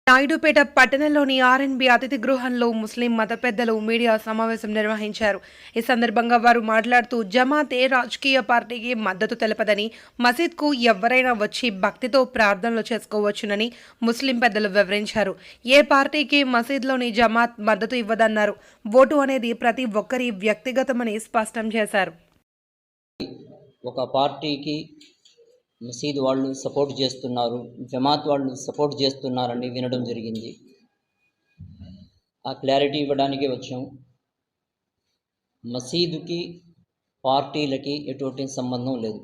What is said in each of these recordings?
నాయుడుపేట పట్టణంలోని ఆర్ఎన్బి అతిథి గృహంలో ముస్లిం మత పెద్దలు మీడియా సమావేశం నిర్వహించారు. ఈ సందర్భంగా వారు మాట్లాడుతూ జమాతే రాజకీయ పార్టీకి మద్దతు తెలపదని, మసీద్కు ఎవరైనా వచ్చి భక్తితో ప్రార్థనలు చేసుకోవచ్చునని ముస్లిం పెద్దలు వివరించారు. ఏ పార్టీకి మసీద్లోని జమాత్ మద్దతు ఇవ్వదన్నారు. ఓటు అనేది ప్రతి ఒక్కరి వ్యక్తిగతమని స్పష్టం చేశారు. ఒక పార్టీకి మసీద్ వాళ్ళు సపోర్ట్ చేస్తున్నారు, జమాత్ వాళ్ళు సపోర్ట్ చేస్తున్నారని వినడం జరిగింది. ఆ క్లారిటీ ఇవ్వడానికి వచ్చాం. మసీదుకి పార్టీలకి ఎటువంటి సంబంధం లేదు.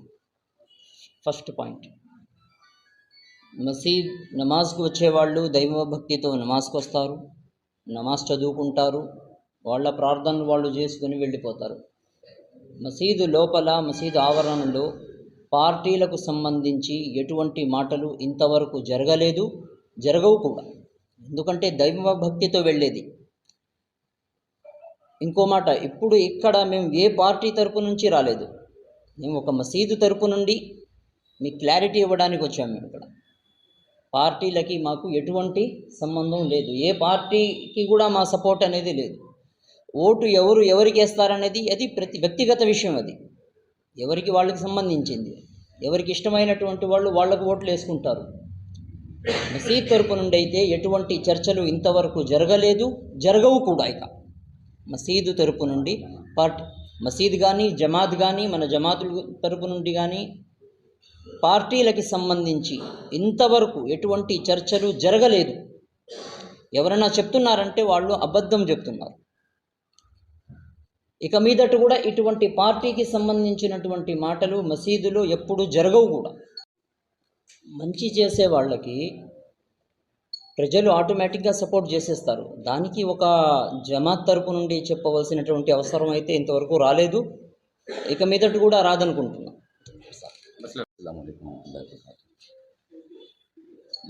ఫస్ట్ పాయింట్, మసీద్ నమాజ్కి వచ్చేవాళ్ళు దైవభక్తితో నమాజ్కి వస్తారు, నమాజ్ చదువుకుంటారు, వాళ్ళ ప్రార్థనలు వాళ్ళు చేసుకొని వెళ్ళిపోతారు. మసీదు లోపల, మసీదు ఆవరణలో పార్టీలకు సంబంధించి ఎటువంటి మాటలు ఇంతవరకు జరగలేదు, జరగవు కూడా. ఎందుకంటే దైవ భక్తితో వెళ్ళేది. ఇంకో మాట, ఇప్పుడు ఇక్కడ మేము ఏ పార్టీ తరపు నుంచి రాలేదు, మేము ఒక మసీదు తరపు నుండి మీకు క్లారిటీ ఇవ్వడానికి వచ్చాము. మేము ఇక్కడ పార్టీలకి మాకు ఎటువంటి సంబంధం లేదు, ఏ పార్టీకి కూడా మా సపోర్ట్ అనేది లేదు. ఓటు ఎవరికి వేస్తారనేది అది ప్రతి వ్యక్తిగత విషయం. అది ఎవరికి వాళ్ళకి సంబంధించింది. ఎవరికి ఇష్టమైనటువంటి వాళ్ళు వాళ్ళకు ఓట్లు వేసుకుంటారు. మసీద్ తరపు నుండి అయితే ఎటువంటి చర్చలు ఇంతవరకు జరగలేదు, జరగవు కూడా. ఇక మసీదు తరపు నుండి మసీద్ కానీ జమాత్ కానీ మన జమాతుల తరపు నుండి కానీ పార్టీలకి సంబంధించి ఇంతవరకు ఎటువంటి చర్చలు జరగలేదు. ఎవరైనా చెప్తున్నారంటే వాళ్ళు అబద్ధం చెప్తున్నారు. ఇక మీదట కూడా ఇటువంటి పార్టీకి సంబంధించినటువంటి మాటలు మసీదులో ఎప్పుడు జరగవు కూడా. మంచి చేసే వాళ్ళకి ప్రజలు ఆటోమేటిక్గా సపోర్ట్ చేసేస్తారు. దానికి ఒక జమాత్ తరపు నుండి చెప్పవలసినటువంటి అవసరం అయితే ఇంతవరకు రాలేదు, ఇక మీదట కూడా రాదనుకుంటున్నాం.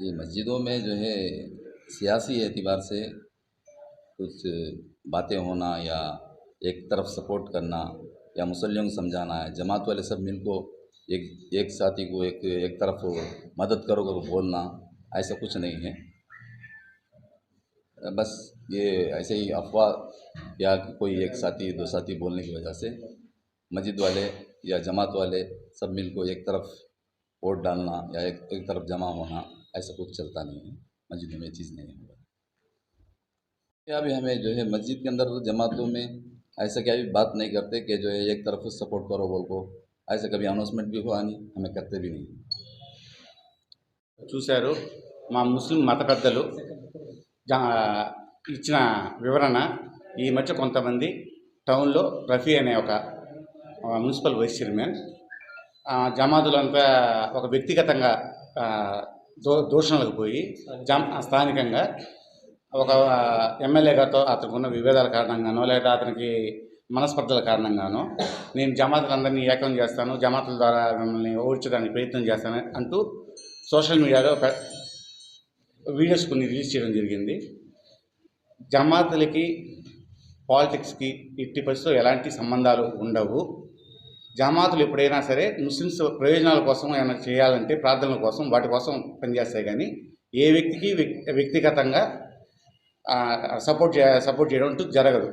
ये मस्जिदों में जो है सियासी एतबार से कुछ बातें होना या एक तरफ सपोर्ट करना या मुसल्लियों को समझाना है, जमात वाले सब मिल को एक साथी को एक तरफ मदद करो बोलना, ऐसा कुछ नहीं है। बस ये ऐसे ही अफवाह या कोई एक साथी दो साथी बोलने की वजह से मस्जिद वाले या जमात वाले सब मिल को एक तरफ वोट डालना या एक तरफ जमा होना, ऐसा कुछ चलता नहीं है। मस्जिद में चीज़ नहीं है। क्या भी हमें जो है मस्जिद के अंदर जमातों में ऐसा क्या भी बात नहीं करते कि जो है एक तरफ सपोर्ट करो बोल को, ऐसा कभी अनाउंसमेंट भी हुआ नहीं, हमें करते भी नहीं। చూశారు మా ముస్లిం మత పెద్దలు ఇచ్చిన వివరణ. ఈ మధ్య కొంతమంది టౌన్లో రఫీ అనే ఒక మున్సిపల్ వైస్ చైర్మన్ జమాతులంతా ఒక వ్యక్తిగతంగా దూషణలకు పోయి స్థానికంగా ఒక ఎమ్మెల్యే గారితో అతనికి ఉన్న విభేదాల కారణంగానో లేదా అతనికి మనస్పర్ధల కారణంగానో నేను జమాతులందరినీ ఏకం చేస్తాను, జమాతుల ద్వారా మిమ్మల్ని ఓడించడానికి ప్రయత్నం చేస్తాను అంటూ సోషల్ మీడియాలో వీడియోస్ కొన్ని రిలీజ్ చేయడం జరిగింది. జమాతులకి పాలిటిక్స్కి ఎట్టి పరిస్థితుల్లో ఎలాంటి సంబంధాలు ఉండవు. జమాతులు ఎప్పుడైనా సరే ముస్లిమ్స్ ప్రయోజనాల కోసం ఏమైనా చేయాలంటే ప్రార్థనల కోసం వాటి కోసం పనిచేస్తాయి, కానీ ఏ వ్యక్తికి వ్యక్తిగతంగా సపోర్ట్ చేయడం అంటూ జరగదు.